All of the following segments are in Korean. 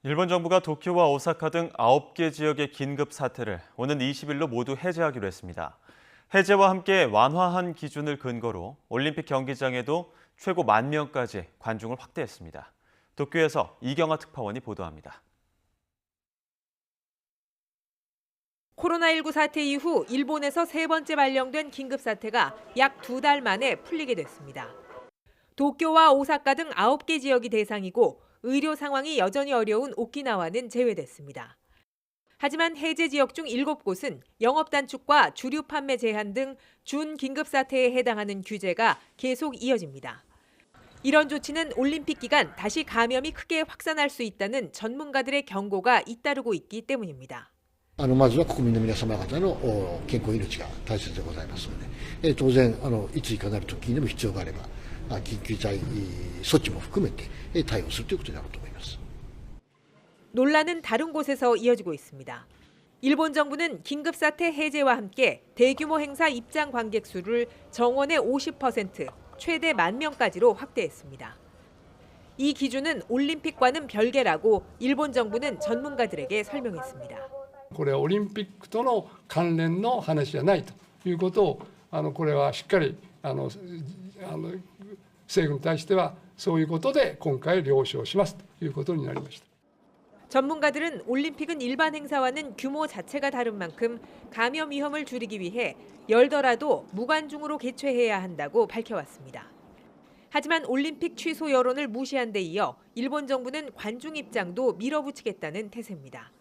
일본 정부가 도쿄와 오사카 등 9개 지역의 긴급 사태를 오는 20일로 모두 해제하기로 했습니다. 해제와 함께 완화한 기준을 근거로 올림픽 경기장에도 최고 10,000명까지 관중을 확대했습니다. 도쿄에서 이경아 특파원이 보도합니다. 코로나19 사태 이후 일본에서 세 번째 발령된 긴급 사태가 약 2달 만에 풀리게 됐습니다. 도쿄와 오사카 등 9개 지역이 대상이고 의료 상황이 여전히 어려운 오키나와는 제외됐습니다. 하지만 해제 지역 중 7곳은 영업 단축과 주류 판매 제한 등 준긴급 사태에 해당하는 규제가 계속 이어집니다. 이런 조치는 올림픽 기간 다시 감염이 크게 확산할 수 있다는 전문가들의 경고가 잇따르고 있기 때문입니다. まずは国民の皆様方の健康命が大切でございますので、当然いついかなる時にでも必要があれば緊急事態措置も含めて対応するということになると思います。 논란은 다른 곳에서 이어지고 있습니다. 일본 정부는 긴급 사태 해제와 함께 대규모 행사 입장 관객 수를 정원의 50%, 최대 10,000명까지로 확대했습니다. 이 기준은 올림픽과는 별개라고 일본 정부는 전문가들에게 설명했습니다. これはオリンピックとの関連の話じゃないということをこれはしっかり政府に対してはそういうことで今回了承しますということになりました。 전문가들은 올림픽은 일반 행사와는 규모 자체가 다른 만큼 감염 위험을 줄이기 위해 열더라도 무관중으로 개최해야 한다고 밝혀왔습니다. 하지만 올림픽 취소 여론을 무시한 데 이어 일본 정부는 관중 입장도 밀어붙이겠다는 태세입니다.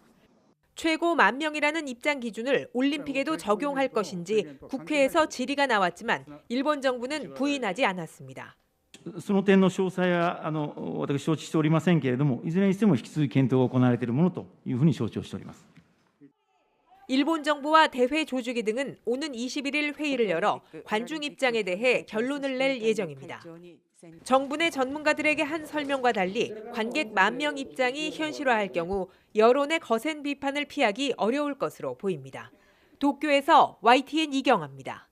최고 10,000명이라는 입장 기준을 올림픽에도 적용할 것인지 국회에서 질의가 나왔지만 일본 정부는 부인하지 않았습니다. その点の詳細は私承知しておりませんけれども、いずれにしても引き続き検討が行われているものというふうに承知をしております。 일본 정부와 대회 조직위 등은 오는 21일 회의를 열어 관중 입장에 대해 결론을 낼 예정입니다. 정부 내 전문가들에게 한 설명과 달리 관객 10,000명 입장이 현실화할 경우 여론의 거센 비판을 피하기 어려울 것으로 보입니다. 도쿄에서 YTN 이경아입니다.